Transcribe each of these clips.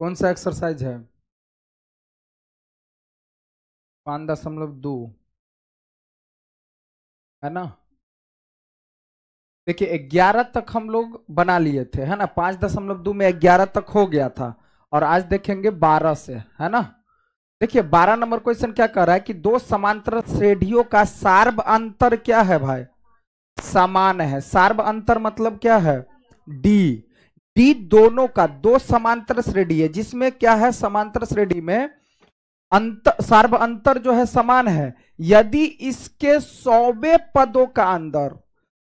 कौन सा एक्सरसाइज है? 5.2 है ना। देखिए 11 तक हम लोग बना लिए थे, है ना। 5.2 में 11 तक हो गया था, और आज देखेंगे 12 से, है ना। देखिए 12 नंबर क्वेश्चन क्या कर रहा है कि दो समांतर श्रेणियों का सार्व अंतर क्या है भाई? समान है। सार्व अंतर मतलब क्या है? डी। डी दोनों का, दो समांतर श्रेणी है जिसमें क्या है, समांतर श्रेणी में अंतर, सार्व अंतर जो है समान है। यदि इसके 100वें पदों का अंतर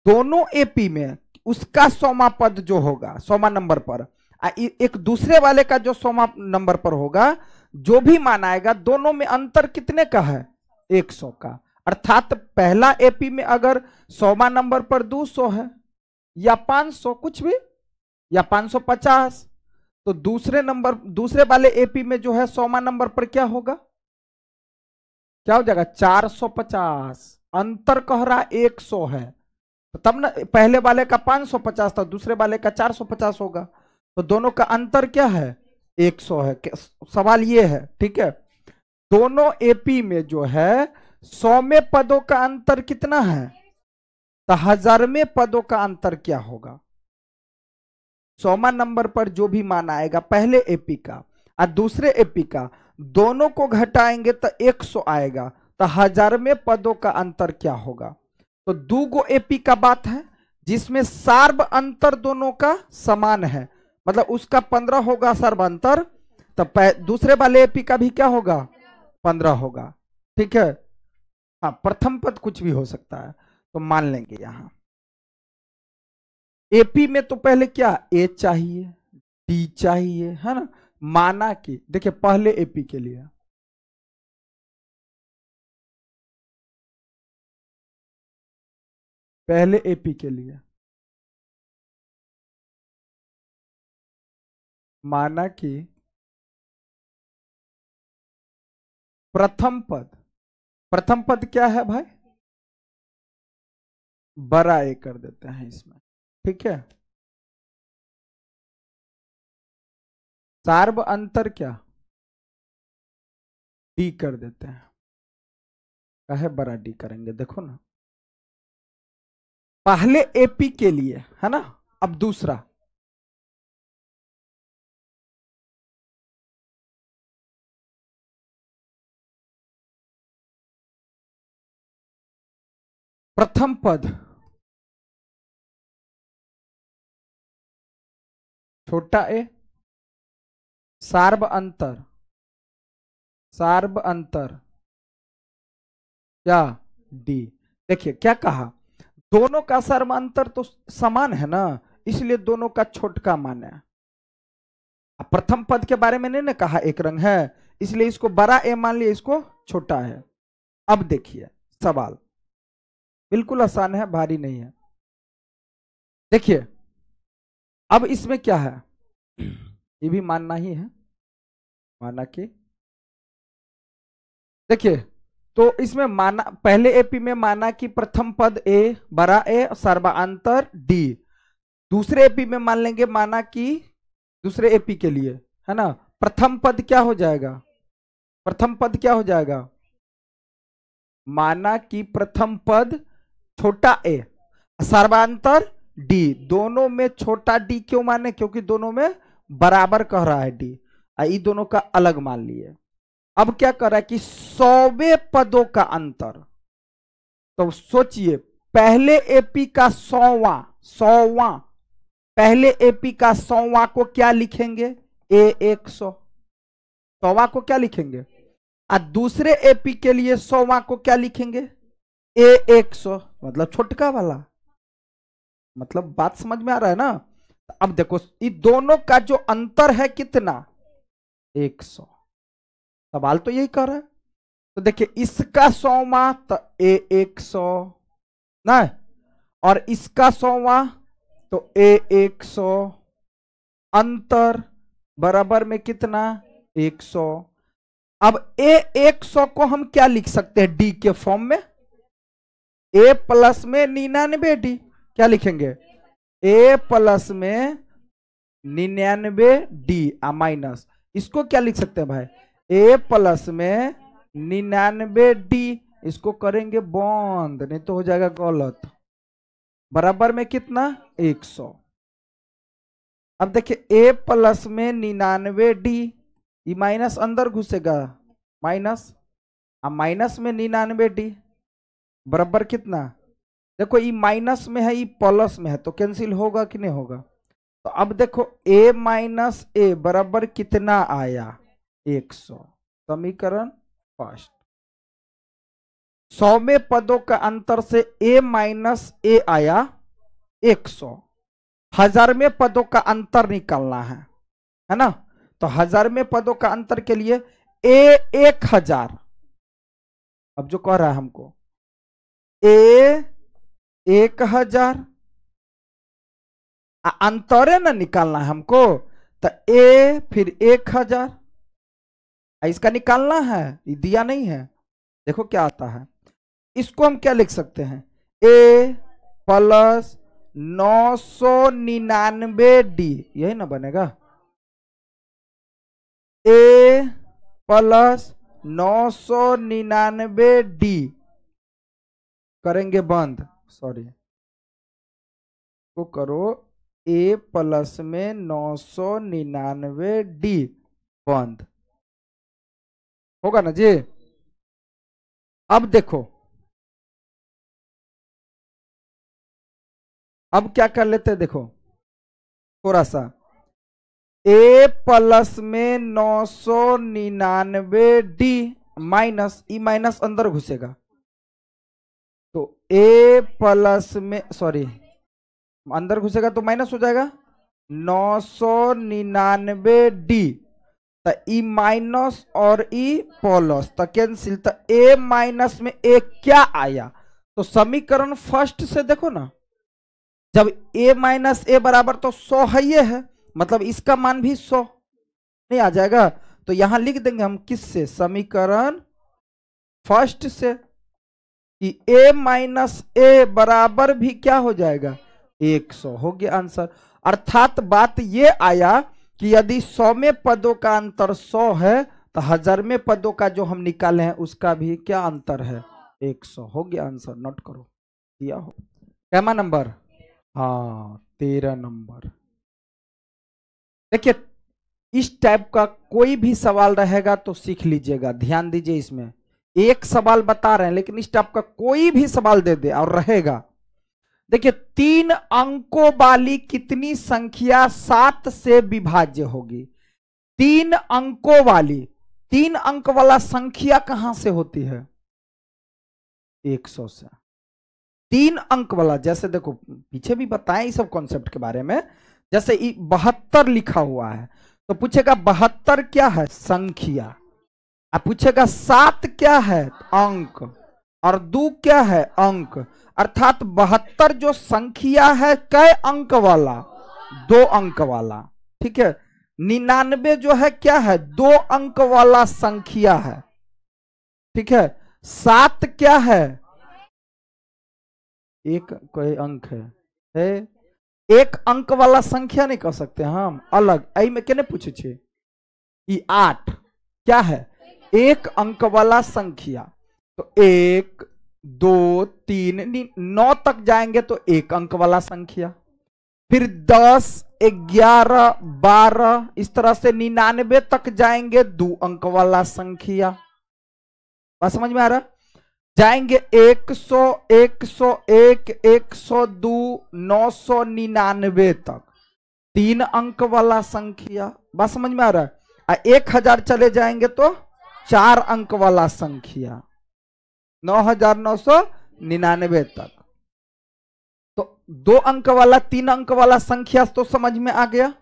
दोनों एपी में, उसका 100वां पद जो होगा 100वां नंबर पर, एक दूसरे वाले का जो 100वां नंबर पर होगा, जो भी मान आएगा, दोनों में अंतर कितने का है? 100 का। अर्थात पहला एपी में अगर 100वां नंबर पर 200 है, या 500 कुछ भी, या 550, तो दूसरे वाले एपी में जो है 100वां नंबर पर क्या होगा? क्या हो जाएगा? 450। अंतर कह रहा 100 है, तो तब ना पहले वाले का 550 था, दूसरे वाले का 450 होगा, तो दोनों का अंतर क्या है? 100 है। सवाल ये है, ठीक है, दोनों एपी में जो है 100वें पदों का अंतर कितना है, तो 1000वें पदों का अंतर क्या होगा? 100वां नंबर पर जो भी मान आएगा पहले एपी का और दूसरे एपी का, दोनों को घटाएंगे तो 100 आएगा, तो 1000वें पदों का अंतर क्या होगा? तो दो गो एपी का बात है जिसमें सार्व अंतर दोनों का समान है, मतलब उसका 15 होगा सार्व अंतर, तो दूसरे वाले एपी का भी क्या होगा? 15 होगा, ठीक है। हाँ, प्रथम पद कुछ भी हो सकता है, तो मान लेंगे यहां एपी में तो पहले क्या, ए चाहिए, डी चाहिए, है ना। माना कि देखिए पहले एपी के लिए, पहले एपी के लिए माना कि प्रथम पद क्या है भाई? बड़ा ए कर देते हैं इसमें, ठीक है। सार्व अंतर क्या, डी कर देते हैं। क्या है, बड़ा डी करेंगे, देखो ना, पहले एपी के लिए, है ना। अब दूसरा, प्रथम पद छोटा ए, सार्व अंतर, सार्व अंतर क्या, डी। देखिए क्या कहा, दोनों का सार्व अंतर तो समान है ना, इसलिए दोनों का छोटका मान है। प्रथम पद के बारे में नहीं ना कहा एक रंग है, इसलिए इसको बड़ा ए मान लिया, इसको छोटा है। अब देखिए सवाल बिल्कुल आसान है, भारी नहीं है। देखिए अब इसमें क्या है, ये भी मानना ही है, माना कि देखिए, तो इसमें माना, पहले एपी में माना कि प्रथम पद ए, बड़ा ए, सर्वांतर डी। दूसरे एपी में मान लेंगे, माना कि दूसरे एपी के लिए, है ना, प्रथम पद क्या हो जाएगा, प्रथम पद क्या हो जाएगा, माना कि प्रथम पद छोटा ए, सर्वांतर डी। दोनों में छोटा डी क्यों माने, क्योंकि दोनों में बराबर कह रहा है डी, ये दोनों का अलग मान लिए। अब क्या कर रहा है कि 100वें पदों का अंतर, तो सोचिए पहले एपी का 100वां, पहले एपी का 100वां को क्या लिखेंगे, ए 100, 100वां को क्या लिखेंगे, और दूसरे एपी के लिए 100वां को क्या लिखेंगे, ए 100, मतलब छोटका वाला। मतलब बात समझ में आ रहा है ना। अब देखो ये दोनों का जो अंतर है कितना, 100। सवाल तो यही कर रहा है, तो देखिए इसका 100वां तो ए 100 ना, और इसका 100वां तो ए 100, अंतर बराबर में कितना, 100। अब ए 100 को हम क्या लिख सकते हैं डी के फॉर्म में, ए प्लस में 99 डी, क्या लिखेंगे, ए प्लस में 99D माइनस, इसको क्या लिख सकते हैं भाई, A प्लस में 99D, इसको करेंगे बंद, नहीं तो हो जाएगा गलत, बराबर में कितना 100। अब देखिए A प्लस में 99D, ये माइनस अंदर घुसेगा, माइनस, अब माइनस में 99D बराबर कितना, देखो ये माइनस में है, ये प्लस में है, तो कैंसिल होगा कि नहीं होगा। तो अब देखो A माइनस A बराबर कितना आया 100, समीकरण फर्स्ट। 100 में पदों का अंतर से A माइनस A आया 100, 1000 में पदों का अंतर निकालना है ना, तो 1000 में पदों का अंतर के लिए A 1000, अब जो कह रहा है हमको A 1000 अंतर है ना निकालना है हमको, तो A फिर 1000, इसका निकालना है, ये दिया नहीं है, देखो क्या आता है, इसको हम क्या लिख सकते हैं, A प्लस 999D, यही ना बनेगा, A प्लस 999D, करेंगे बंद, सॉरी को करो, A प्लस में 999D बंद, होगा ना जी। अब देखो, अब क्या कर लेते हैं, देखो थोड़ा सा, A प्लस में 999D माइनस, ई माइनस अंदर घुसेगा, तो A प्लस में, सॉरी अंदर घुसेगा तो माइनस हो जाएगा 999D, तो ई माइनस और ई प्लस तो कैंसिल, तो A माइनस में A क्या आया, तो समीकरण फर्स्ट से देखो ना, जब A माइनस A बराबर तो 100 है, ये है मतलब इसका मान भी 100 नहीं आ जाएगा, तो यहां लिख देंगे हम किससे, समीकरण फर्स्ट से, कि A माइनस A बराबर भी क्या हो जाएगा 100, हो गया आंसर। अर्थात बात ये आया कि यदि 100 में पदों का अंतर 100 है, तो 1000 में पदों का जो हम निकाले हैं उसका भी क्या अंतर है 100, हो गया आंसर, नोट करो, दिया हो, कैमा नंबर, हाँ 13 नंबर। देखिए इस टाइप का कोई भी सवाल रहेगा तो सीख लीजिएगा, ध्यान दीजिए, इसमें एक सवाल बता रहे हैं लेकिन इस टाइप का कोई भी सवाल दे दे और रहेगा। देखिए 3 अंकों वाली कितनी संख्या 7 से विभाज्य होगी, 3 अंकों वाली, 3 अंक वाला संख्या कहां से होती है 100 से, 3 अंक वाला, जैसे देखो पीछे भी बताएं इस सब कॉन्सेप्ट के बारे में, जैसे 72 लिखा हुआ है तो पूछेगा 72 क्या है संख्या, अब पूछेगा 7 क्या है अंक, और 2 क्या है अंक, अर्थात 72 जो संख्या है कै अंक वाला 2 अंक वाला, ठीक है। 99 जो है क्या है 2 अंक वाला संख्या है, ठीक है। 7 क्या है एक कोई अंक है 1 अंक वाला संख्या नहीं कह सकते हम अलग, आई में क्या पूछे छे, 8 क्या है 1 अंक वाला संख्या, तो 1 2 3 9 तक जाएंगे तो 1 अंक वाला संख्या, फिर 10 11 12 इस तरह से 99 तक जाएंगे 2 अंक वाला संख्या, बात समझ में आ रहा, जाएंगे 100 101 102 999 तक 3 अंक वाला संख्या, बात समझ में आ रहा है। 1000 चले जाएंगे तो 4 अंक वाला संख्या 9999 तक, तो 2 अंक वाला 3 अंक वाला संख्या तो समझ में आ गया।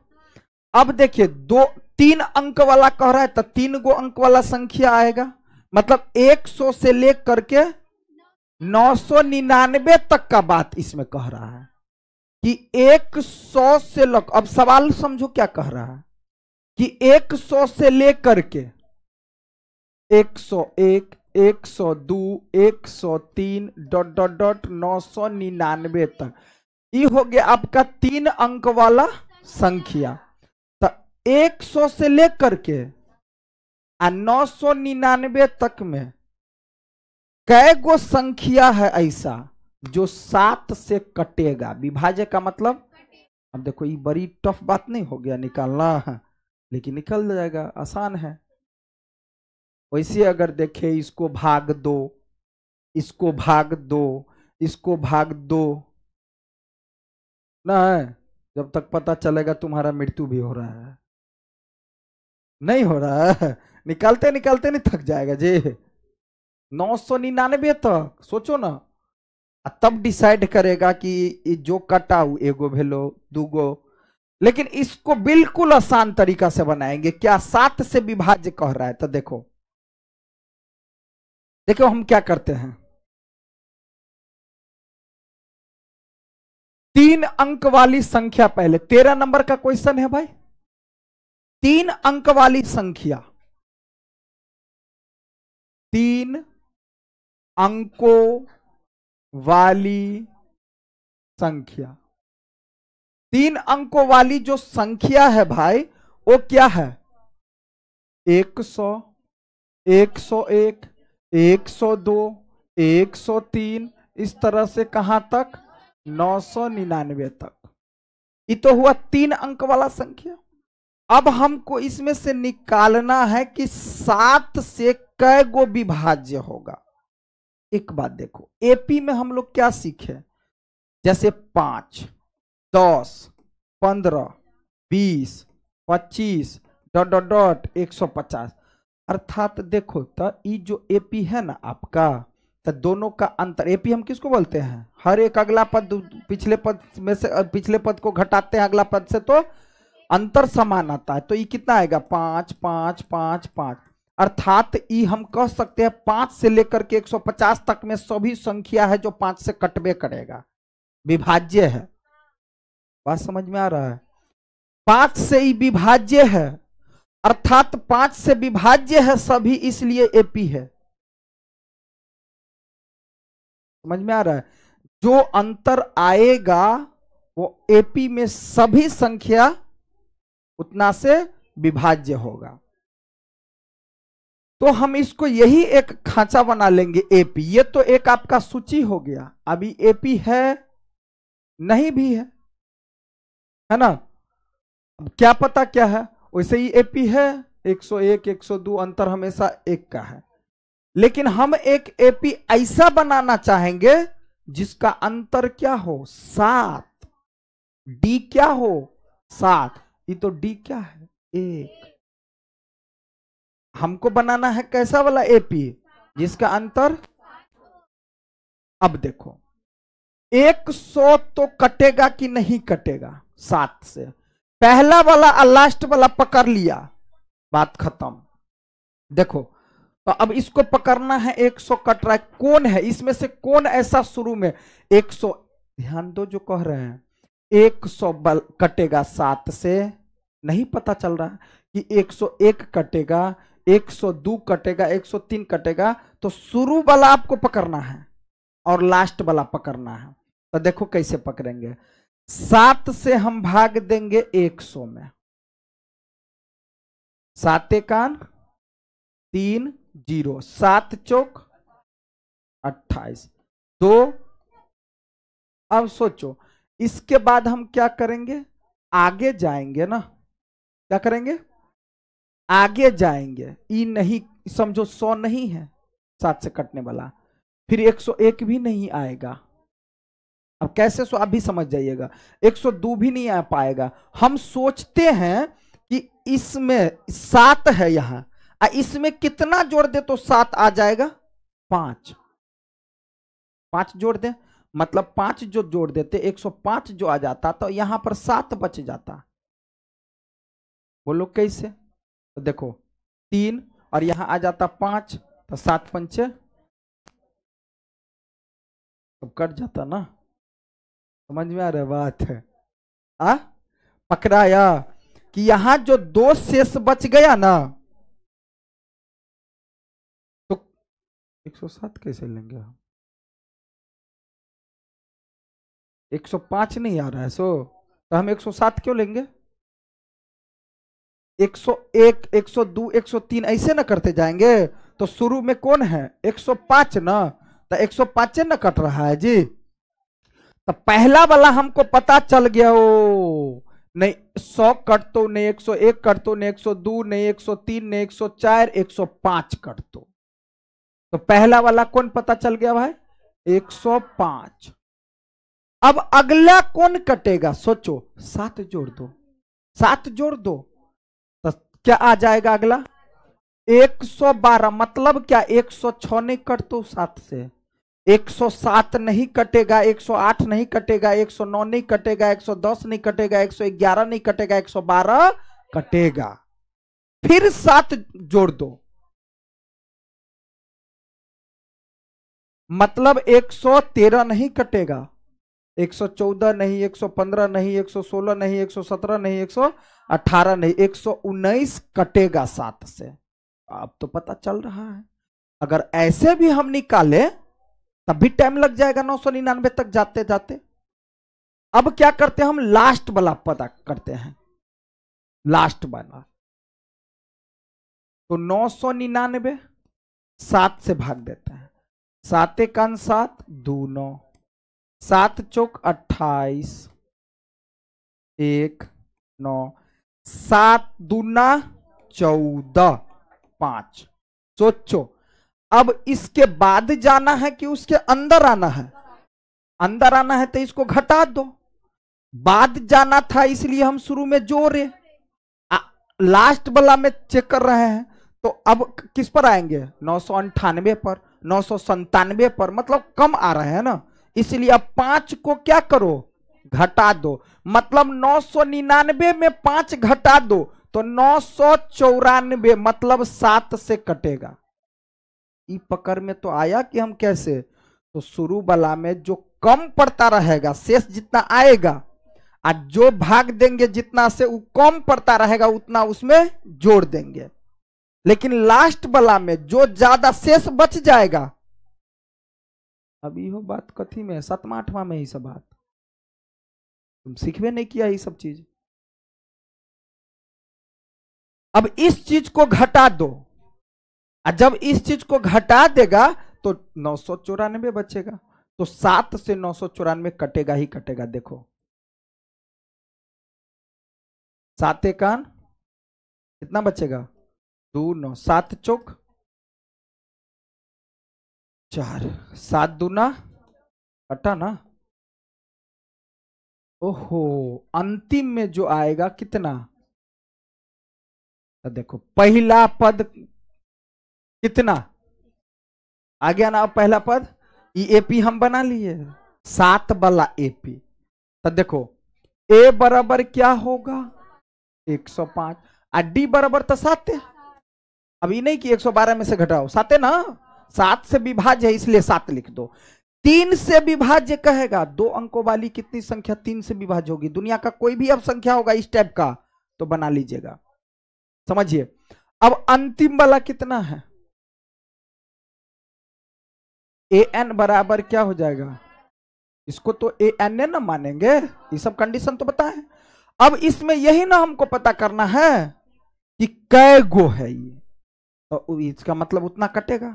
अब देखिए 3 अंक वाला कह रहा है तो 3 गो अंक वाला संख्या आएगा, मतलब 100 से लेकर के 999 तक का बात इसमें कह रहा है कि 100 से लग, अब सवाल समझो क्या कह रहा है कि 100 से लेकर के 101 102 103 ... 999 तक, ये हो गया आपका 3 अंक वाला संख्या। 100 से लेकर के 999 तक में कै गो संख्या है ऐसा जो 7 से कटेगा? विभाज्य का मतलब, अब देखो ये बड़ी टफ बात नहीं हो गया निकालना, लेकिन निकल जाएगा, आसान है। वैसे अगर देखे इसको भाग दो, इसको भाग दो, इसको भाग दो ना, जब तक पता चलेगा तुम्हारा मृत्यु भी हो रहा है, नहीं हो रहा है, निकालते निकालते नहीं थक जाएगा जी। 999 तक सोचो ना, तब डिसाइड करेगा कि जो कटा एगो भेलो दूगो। लेकिन इसको बिल्कुल आसान तरीका से बनाएंगे। क्या 7 से विभाज्य कह रहा है? तो देखो देखो हम क्या करते हैं, 3 अंक वाली संख्या पहले, 13 नंबर का क्वेश्चन है भाई, 3 अंक वाली संख्या, 3 अंकों वाली संख्या, 3 अंकों वाली जो संख्या है भाई वो क्या है? 100, 101, 102, 103, इस तरह से कहां तक? 999 तक। ये तो हुआ 3 अंक वाला संख्या। अब हमको इसमें से निकालना है कि 7 से कै गो विभाज्य होगा। एक बात देखो, एपी में हम लोग क्या सीखे, जैसे 5, 10, 15, 20, 25 डॉट डॉट डॉट 150, अर्थात देखो तो ये जो एपी है ना आपका, तो दोनों का अंतर, एपी हम किसको बोलते हैं? हर एक अगला पद पिछले पद में से, पिछले पद को घटाते हैं अगला पद से तो अंतर समान आता है। तो ये कितना आएगा? 5 5 5 5, अर्थात ये हम कह सकते हैं 5 से लेकर के 150 तक में सभी संख्या है जो 5 से कटबे करेगा, विभाज्य है। बात समझ में आ रहा है? 5 से ही विभाज्य है, अर्थात 5 से विभाज्य है सभी, इसलिए एपी है। समझ में आ रहा है? जो अंतर आएगा वो एपी में सभी संख्या उतना से विभाज्य होगा। तो हम इसको यही एक खांचा बना लेंगे एपी। ये तो एक आपका सूची हो गया, अभी एपी है नहीं भी है ना? अब क्या पता क्या है, वैसे ही एपी है 101, 102, अंतर हमेशा एक का है। लेकिन हम एक एपी ऐसा बनाना चाहेंगे जिसका अंतर क्या हो? 7, डी क्या हो? 7। ये तो डी क्या है? 1। हमको बनाना है कैसा वाला एपी जिसका अंतर, अब देखो 100 तो कटेगा कि नहीं कटेगा 7 से? पहला वाला और लास्ट वाला पकड़ लिया, बात खत्म। देखो तो अब इसको पकड़ना है, 100 कट रहा है, कौन है इसमें से, कौन ऐसा शुरू में 100, ध्यान दो जो कह रहे हैं 100 कटेगा 7 से, नहीं पता चल रहा कि 101 कटेगा, 102 कटेगा, 103 कटेगा। तो शुरू वाला आपको पकड़ना है और लास्ट वाला पकड़ना है। तो देखो कैसे पकड़ेंगे, 7 से हम भाग देंगे 100 में, 7 एकान 3 0, 7 चौक 28, 2। अब सोचो इसके बाद हम क्या करेंगे, आगे जाएंगे ना, क्या करेंगे? आगे जाएंगे। ई नहीं समझो 100 नहीं है 7 से कटने वाला, फिर 101 भी नहीं आएगा। अब कैसे सो आप भी समझ जाइएगा, 102 भी नहीं आ पाएगा। हम सोचते हैं कि इसमें 7 है यहां, इसमें कितना जोड़ दे तो 7 आ जाएगा? 5 जोड़ दे, मतलब 5 जो जोड़ देते 105 जो आ जाता, तो यहां पर 7 बच जाता। बोलो कैसे? तो देखो 3 और यहां आ जाता 5, तो 7 पंचे तो कट जाता ना। समझ में आ रहा बात है? पकड़ाया कि यहां जो 2 शेष बच गया ना, तो 107 कैसे लेंगे हम? 105 नहीं आ रहा है सो, तो हम 107 क्यों लेंगे? 101, 102, 103 ऐसे ना करते जाएंगे। तो शुरू में कौन है 105 ना, तो 105 ना कट रहा है जी। तो पहला वाला हमको पता चल गया। ओ नहीं 100 कट तो नहीं, 101 कट तो नहीं, 102 नहीं, 103 नहीं, 104, 105 कट तो पहला वाला कौन पता चल गया भाई 105। अब अगला कौन कटेगा सोचो, 7 जोड़ दो, 7 जोड़ दो तो क्या आ जाएगा अगला 112। मतलब क्या 106 नहीं कट तो 7 से, 107 नहीं कटेगा, 108 नहीं कटेगा, 109 नहीं कटेगा, 110 नहीं कटेगा, 111 नहीं कटेगा, 112 कटेगा। फिर 7 जोड़ दो, मतलब 113 नहीं कटेगा, 114 नहीं, 115 नहीं, 116 नहीं, 117 नहीं, 118 नहीं, 119 कटेगा 7 से। अब तो पता चल रहा है। अगर ऐसे भी हम निकाले तब भी टाइम लग जाएगा 999 तक जाते जाते। अब क्या करते हैं हम, लास्ट वाला पता करते हैं, लास्ट वाला। तो 999 7 से भाग देते हैं, 7 1 7 2 9, 7 चौक 28 1 9, 7 दूना 14 5। सोचो अब इसके बाद जाना है कि उसके अंदर आना है, अंदर आना है तो इसको घटा दो, बाद जाना था इसलिए हम शुरू में जोड़े, लास्ट वाला में चेक कर रहे हैं। तो अब किस पर आएंगे 998 पर, 997 पर, मतलब कम आ रहे हैं ना, इसलिए अब 5 को क्या करो घटा दो, मतलब 999 में 5 घटा दो तो 994, मतलब 7 से कटेगा। ई पकड़ में तो आया कि हम कैसे, तो शुरू वाला में जो कम पड़ता रहेगा शेष जितना आएगा, और जो भाग देंगे जितना से वो कम पड़ता रहेगा उतना उसमें जोड़ देंगे। लेकिन लास्ट वाला में जो ज्यादा शेष बच जाएगा, अब यो बात कथी में 7वां 8वां में ही सब बात, तुम सीखवे नहीं किया ये सब चीज। अब इस चीज को घटा दो, और जब इस चीज को घटा देगा तो 994 बचेगा। तो 7 से 994 कटेगा ही कटेगा। देखो 7 1 कितना बचेगा 2 9, 7 चौक 4, 7 दूना कटा ना। ओहो अंतिम में जो आएगा कितना, तो देखो पहला पद कितना आ गया ना, पहला पद एपी हम बना लिए 7 वाला एपी। तो देखो ए बराबर क्या होगा 105, और डी बराबर तो 7 है। अभी नहीं कि 112 में से घटाओ, 7 है ना, 7 से विभाज्य है इसलिए 7 लिख दो। 3 से विभाज्य कहेगा, 2 अंकों वाली कितनी संख्या 3 से विभाज्य होगी, दुनिया का कोई भी अब संख्या होगा इस टाइप का तो बना लीजिएगा, समझिए। अब अंतिम वाला कितना है, ए एन बराबर क्या हो जाएगा, इसको तो ए एन ए ना मानेंगे, ये सब कंडीशन तो बताएं। अब इसमें यही ना हमको पता करना है कि कै गो है ये, तो इसका मतलब उतना कटेगा,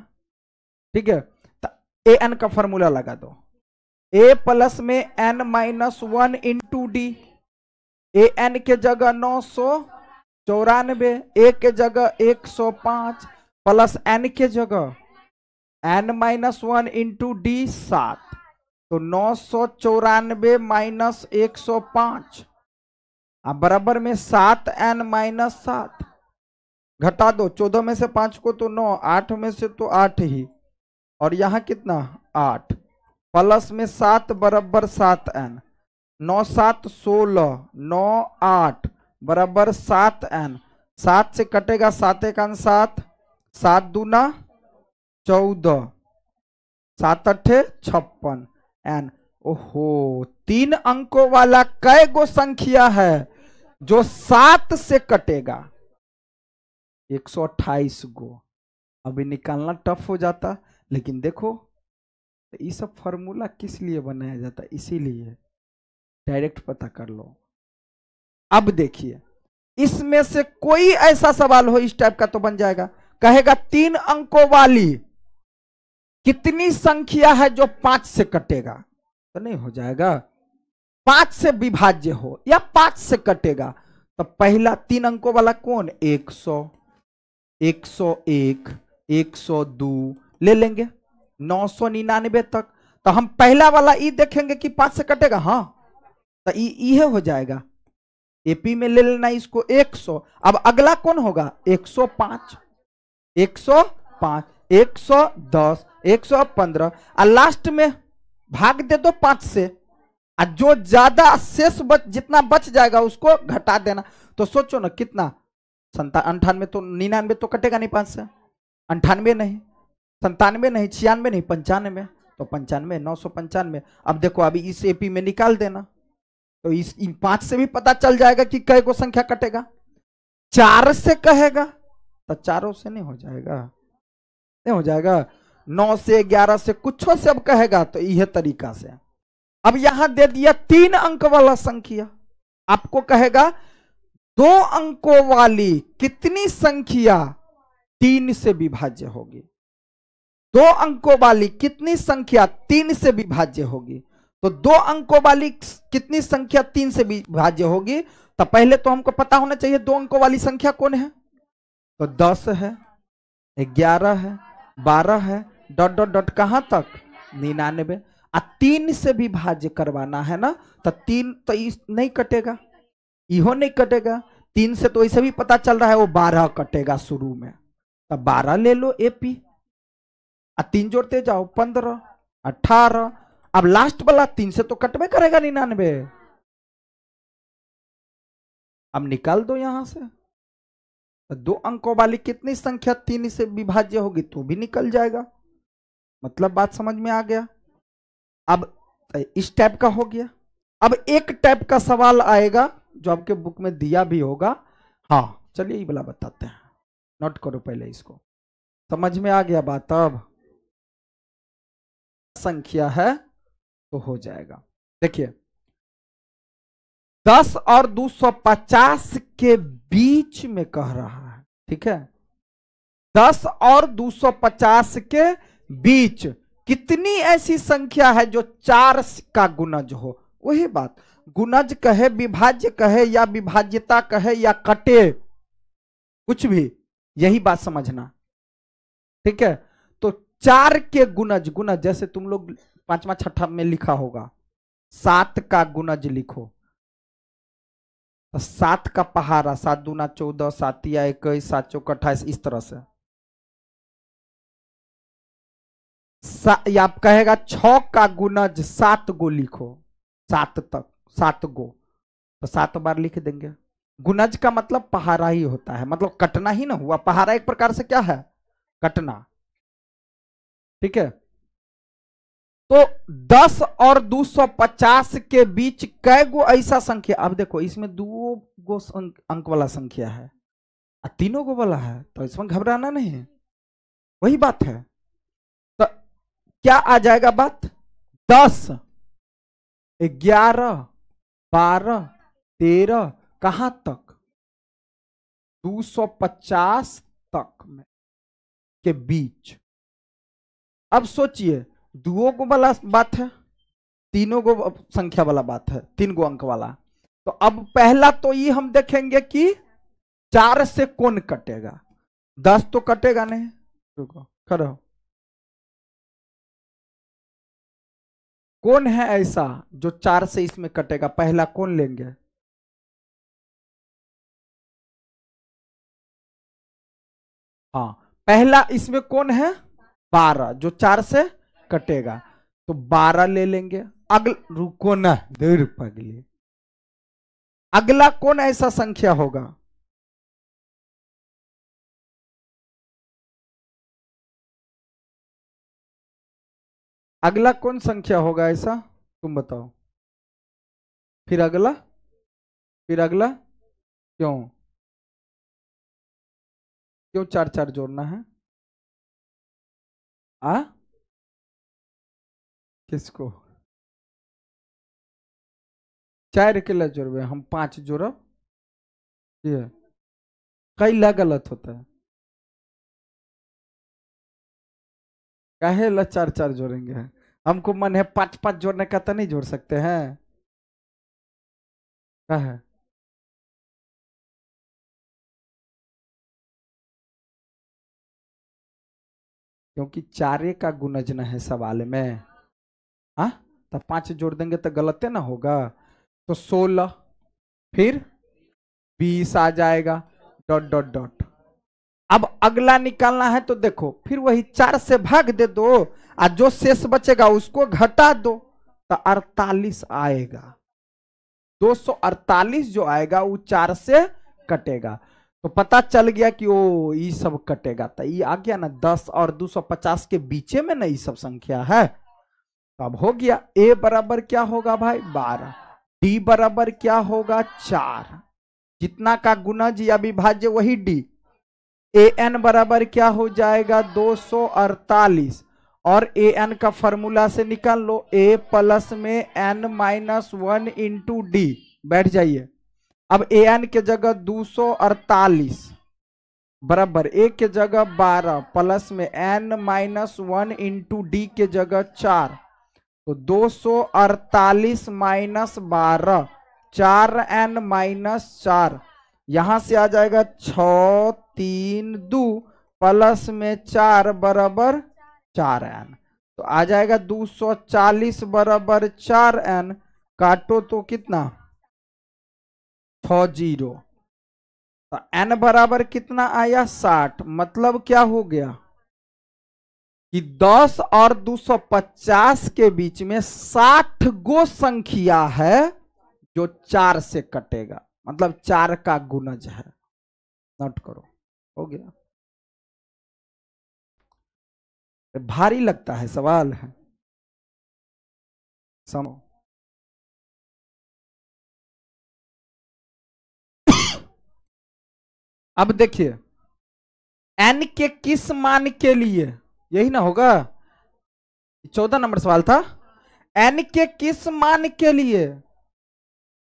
ठीक है। तो ए एन का फॉर्मूला लगा दो, ए प्लस में N minus 1 into D, A N के जगह 994, ए के जगह 105, प्लस एन के जगह एन माइनस 1 इंटू डी 7, तो 994 माइनस 105 अब बराबर में 7 एन माइनस 7, घटा दो 14 में से 5 को तो 9, 8 में से तो 8 ही, और यहां कितना 8, प्लस में 7 बराबर 7 एन, 9 7 16, 9 8 बराबर 7 एन, 7 से कटेगा 7 1 7, 7 दूना 14, 7 8 56 एन। ओहो 3 अंकों वाला कै गो संख्या है जो 7 से कटेगा, 128 गो। अभी निकालना टफ हो जाता, लेकिन देखो ये सब फॉर्मूला किस लिए बनाया जाता, इसीलिए डायरेक्ट पता कर लो। अब देखिए इसमें से कोई ऐसा सवाल हो इस टाइप का तो बन जाएगा। कहेगा 3 अंकों वाली कितनी संख्या है जो 5 से कटेगा, तो नहीं हो जाएगा। 5 से विभाज्य हो या 5 से कटेगा, तो पहला 3 अंकों वाला कौन, 100, 101, 102 ले लेंगे 999 तक। तो हम पहला वाला ई देखेंगे कि 5 से कटेगा, हाँ, तो ये हो जाएगा। एपी में ले लेना इसको 100। अब अगला कौन होगा, 105, 105, 110, 115, और लास्ट में भाग दे दो 5 से, और जो ज्यादा शेष जितना बच जाएगा उसको घटा देना। तो सोचो ना कितना, 98 तो 99 तो कटेगा नहीं 5 से, 98 नहीं, 97 नहीं, 96 नहीं, 95, तो 95, 995। अब देखो अभी इस एपी में निकाल देना, तो इस इन 5 से भी पता चल जाएगा कि कै को संख्या कटेगा। 4 से कहेगा तो 4 से नहीं हो जाएगा, नहीं हो जाएगा। 9 से, 11 से, कुछ से अब कहेगा तो यह तरीका से। अब यहां दे दिया 3 अंक वाला संख्या, आपको कहेगा 2 अंकों वाली कितनी संख्या 3 से विभाज्य होगी, 2 अंकों वाली कितनी संख्या 3 से विभाज्य होगी। तो 2 अंकों वाली कितनी संख्या 3 से विभाज्य होगी, तो पहले तो हमको पता होना चाहिए 2 अंकों वाली संख्या कौन है। तो 10 है, 11 है, 12 है, डॉट डॉट डॉट कहां तक, 99। 3 से विभाज्य करवाना है ना, तो 3 तो नहीं कटेगा, इहो नहीं कटेगा। 3 से तो ऐसे भी पता चल रहा है वो 12 कटेगा शुरू में, तो 12 ले लो एपी, 3 जोड़ते जाओ 15, 18। अब लास्ट वाला 3 से तो कटवे करेगा 99, अब निकाल दो यहां से। तो 2 अंकों वाली कितनी संख्या 3 से विभाज्य होगी, तो भी निकल जाएगा। मतलब बात समझ में आ गया। अब इस टाइप का हो गया। अब एक टाइप का सवाल आएगा जो आपके बुक में दिया भी होगा। हाँ चलिए ये वाला बताते हैं, नोट करो पहले इसको, समझ में आ गया बात। अब संख्या है तो हो जाएगा। देखिए 10 और 250 के बीच में कह रहा है, ठीक है। 10 और 250 के बीच कितनी ऐसी संख्या है जो 4 का गुणज हो। वही बात, गुणज कहे, विभाज्य कहे, या विभाज्यता कहे, या कटे, कुछ भी, यही बात समझना, ठीक है। तो 4 के गुणज, गुणज जैसे तुम लोग 5वां 6ठा में लिखा होगा, 7 का गुणज लिखो, तो 7 का पहाड़ा, 7 दूना 14, 7 या 21, 7 चौक 28, इस तरह से। या आप कहेगा 6 का गुणज 7 गो लिखो, 7 तक, 7 गो, तो 7 बार लिख देंगे। गुणज का मतलब पहाड़ा ही होता है, मतलब कटना ही ना हुआ। पहाड़ा एक प्रकार से क्या है, कटना, ठीक है। तो 10 और 250 के बीच कै गो ऐसा संख्या, अब देखो इसमें 2 गो अंक वाला संख्या है और 3 गो वाला है, तो इसमें घबराना नहीं है, वही बात है। तो क्या आ जाएगा बात, 10, 11, 12, 13, कहां तक, 250 तक में के बीच। अब सोचिए 2 गो वाला बात है, 3 गो संख्या वाला बात है, 3 गो अंक वाला। तो अब पहला तो ये हम देखेंगे कि 4 से कौन कटेगा, 10 तो कटेगा नहीं, रुको खड़े हो। कौन है ऐसा जो 4 से इसमें कटेगा, पहला कौन लेंगे, हाँ पहला इसमें कौन है, 12 जो 4 से कटेगा, तो 12 ले लेंगे। रुको ना, देर पगली, अगला कौन ऐसा संख्या होगा, अगला कौन संख्या होगा ऐसा, तुम बताओ। फिर अगला, फिर अगला, क्यों क्यों 4 जोड़ना है, आ किसको, 4 के लिए जोड़े, हम 5 जोड़ब, ये कई ला गलत होता है। काहे ला चार चार जोड़ेंगे? हमको मन है पांच पांच जोड़ने का, तो नहीं जोड़ सकते हैं? क्या है? क्योंकि चारे का गुणज न है सवाल में। हाँ, तो पांच जोड़ देंगे तो गलत है ना होगा। तो 16, फिर 20 आ जाएगा, डॉट डॉट डॉट। अब अगला निकालना है तो देखो, फिर वही 4 से भाग दे दो, और जो शेष बचेगा उसको घटा दो, तो 48 आएगा। 248 जो आएगा वो 4 से कटेगा। तो पता चल गया कि ओ ये सब कटेगा, तो ये आ गया ना 10 और 250 के बीचे में ना ये सब संख्या है। तो अब हो गया, ए बराबर क्या होगा भाई 12, डी बराबर क्या होगा 4, जितना का गुणज या विभाज्य वही डी। ए एन बराबर क्या हो जाएगा 248, और ए एन का फॉर्मूला से निकाल लो, ए प्लस में एन माइनस 1 इंटू डी। बैठ जाइए। अब ए एन के जगह 248 बराबर ए के जगह 12 प्लस में एन माइनस 1 इंटू डी के जगह 4, तो 248 माइनस 12, 4n माइनस 4, यहां से आ जाएगा 6 3 2 प्लस में 4 बराबर 4n। तो आ जाएगा 240 बराबर 4n, काटो तो कितना 60, तो n बराबर कितना आया 60। मतलब क्या हो गया कि 10 और 250 के बीच में 60 गो संख्या है जो 4 से कटेगा, मतलब 4 का गुणज है। नोट करो, हो गया। भारी लगता है सवाल है, समझो। अब देखिए, n के किस मान के लिए, यही ना होगा, 14 नंबर सवाल था। n के किस मान के लिए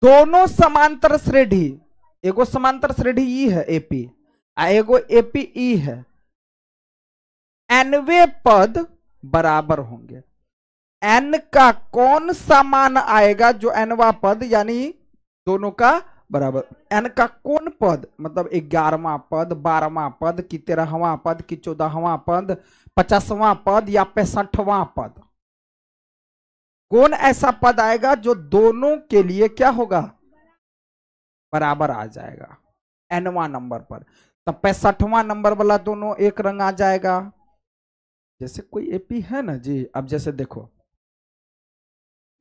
दोनों समांतर श्रेणी, एगो समांतर श्रेणी ई है एपी, एगो एपी ई है, nवे पद बराबर होंगे। n का कौन सा मान आएगा जो nवा पद यानी दोनों का बराबर, n का कौन पद, मतलब 11वां पद, 12वां पद कि 13वां पद कि 14वां पद, 50वां पद या 65वां पद, कौन ऐसा पद आएगा जो दोनों के लिए क्या होगा बराबर आ जाएगा nवां नंबर पर। तो 65वां नंबर वाला दोनों एक रंग आ जाएगा। जैसे कोई एपी है ना जी, अब जैसे देखो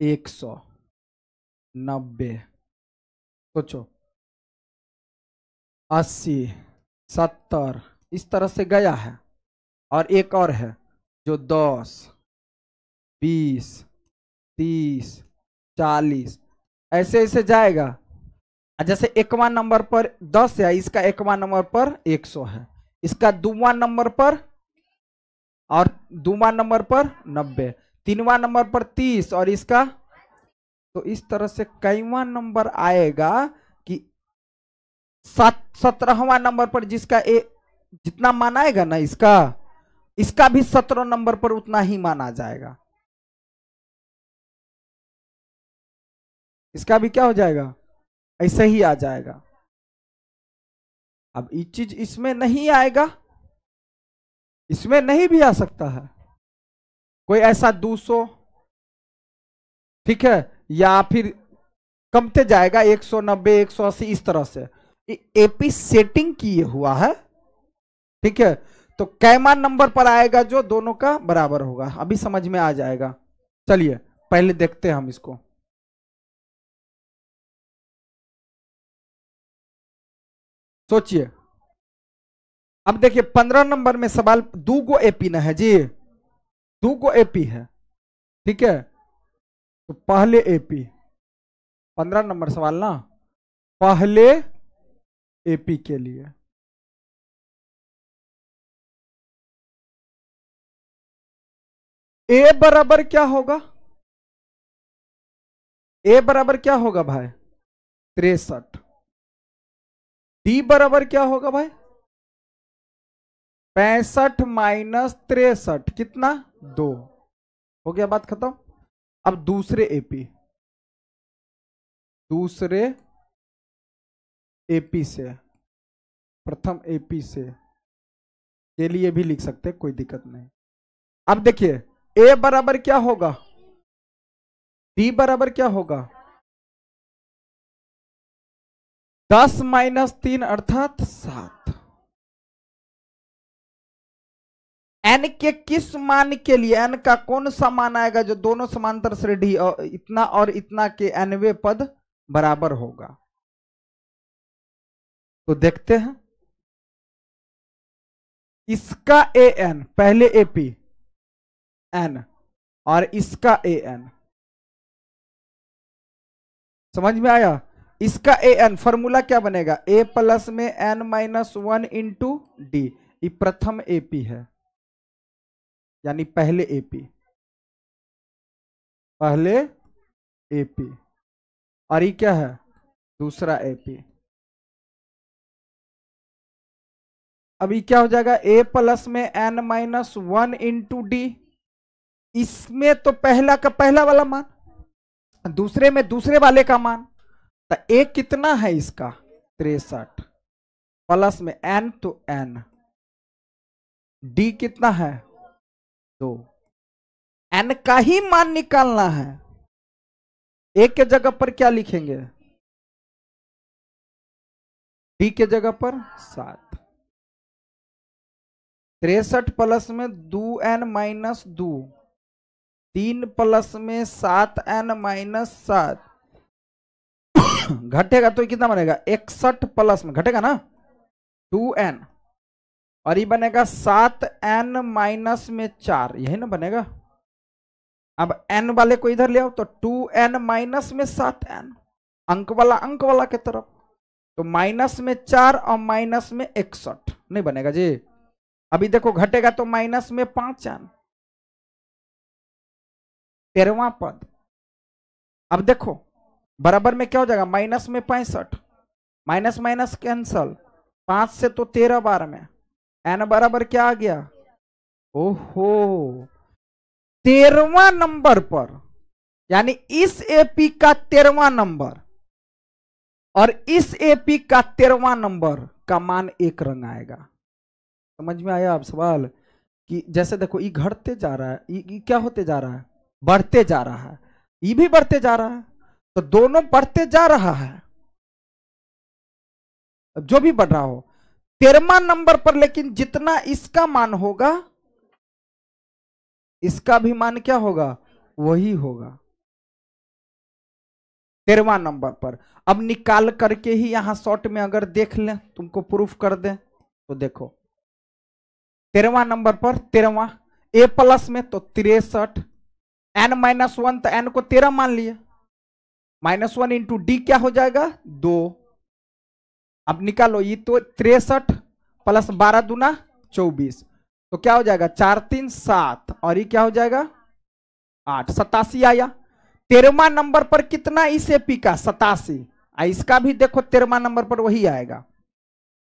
190, सोचो 80, 70, इस तरह से गया है। और एक और है जो 10, 20, 30, 40 ऐसे ऐसे जाएगा। जैसे 1वां नंबर पर 10 है, इसका 1वां नंबर पर 100 है, इसका 2वां नंबर पर, और 2वां नंबर पर 90, 3वां नंबर पर 30, और इसका, तो इस तरह से कईवां नंबर आएगा कि 17वां नंबर पर जिसका जितना मान आएगा ना इसका, इसका भी 17 नंबर पर उतना ही माना जाएगा, इसका भी क्या हो जाएगा ऐसे ही आ जाएगा। अब ये चीज इसमें नहीं आएगा, इसमें नहीं भी आ सकता है कोई ऐसा 200, ठीक है, या फिर कमते जाएगा 190, 180 इस तरह से एपी सेटिंग किए हुआ है, ठीक है। तो कैमा नंबर पर आएगा जो दोनों का बराबर होगा, अभी समझ में आ जाएगा। चलिए पहले देखते हैं हम इसको। सोचिए, अब देखिए 15 नंबर में सवाल, 2 गो एपी ना है जी, 2 गो एपी है, ठीक है। तो पहले एपी, 15 नंबर सवाल ना, पहले एपी के लिए ए बराबर क्या होगा, ए बराबर क्या होगा भाई 63, डी बराबर क्या होगा भाई? 65 माइनस 63 कितना? 2। हो गया, बात खत्म। अब दूसरे एपी से, प्रथम एपी से के लिए भी लिख सकते हैं, कोई दिक्कत नहीं। अब देखिए ए बराबर क्या होगा? डी बराबर क्या होगा? 10 माइनस 3 अर्थात 7। एन के किस मान के लिए, एन का कौन सा मान आएगा जो दोनों समांतर श्रेणी और इतना के nवे पद बराबर होगा? तो देखते हैं। इसका ए एन, पहले एपी एन और इसका ए एन, समझ में आया? इसका ए एन फॉर्मूला क्या बनेगा? ए प्लस में एन माइनस 1 इंटू डी। ये प्रथम एपी है, यानी पहले एपी, और ये क्या है? दूसरा एपी। अभी क्या हो जाएगा? ए प्लस में एन माइनस 1 इंटू डी। इसमें तो पहला का पहला वाला मान, दूसरे में दूसरे वाले का मान। तो ए कितना है इसका? 63 प्लस में एन तो एन, डी कितना है? 2। एन का ही मान निकालना है। ए के जगह पर क्या लिखेंगे? डी के जगह पर 7। 63 प्लस में 2n माइनस 2, 3 प्लस में 7n माइनस 7, घटेगा तो कितना बनेगा? 61 प्लस में घटेगा ना 2n, और ये बनेगा 7n माइनस में 4, यही ना बनेगा। अब n वाले को इधर ले आओ तो 2n माइनस में 7n, अंक वाला के तरफ, तो माइनस में 4 और माइनस में 61 नहीं बनेगा जी। अभी देखो घटेगा तो माइनस में 5n, 13वां पद। अब देखो बराबर में क्या हो जाएगा? माइनस में 65, माइनस माइनस कैंसल, 5 से तो 13 बार में, एन बराबर क्या आ गया? ओहो, 13वां नंबर पर, यानी इस एपी का 13वां नंबर और इस एपी का 13वां नंबर का मान एक रंग आएगा। समझ में आया आप सवाल? कि जैसे देखो ये घटते जा रहा है, ये क्या होते जा रहा है? बढ़ते जा रहा है, ये भी बढ़ते जा रहा है, तो दोनों बढ़ते जा रहा है। जो भी बढ़ रहा हो 13वां नंबर पर, लेकिन जितना इसका मान होगा इसका भी मान क्या होगा? वही होगा 13वां नंबर पर। अब निकाल करके ही यहां शॉर्ट में अगर देख लें, तुमको प्रूफ कर दें, तो देखो 13वां नंबर पर 13वां, ए प्लस में तो 63, एन माइनस 1 तो एन को 13 मान लिए, -1 इंटू डी क्या हो जाएगा? 2। अब निकालो, ये तो 63 प्लस 12 दूना 24, तो क्या हो जाएगा? 4 3 7, और ये क्या हो जाएगा? 8, 87 आया। 13वां नंबर पर कितना इस एपी का? 87। इसका भी देखो 13वां नंबर पर वही आएगा।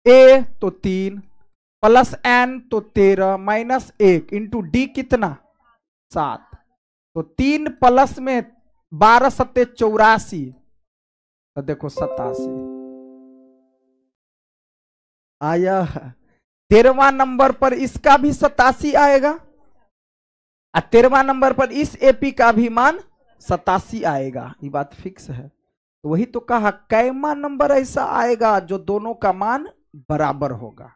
ए तो 3 प्लस एन तो 13 माइनस 1 इंटू डी कितना? 7, तो 3 प्लस में 12 सत्ते 84, तो देखो 87 आया। 13वां नंबर पर इसका भी 87 आएगा, और 13वां नंबर पर इस एपी का भी मान 87 आएगा। ये बात फिक्स है। तो वही तो कहा, कैमा नंबर ऐसा आएगा जो दोनों का मान बराबर होगा।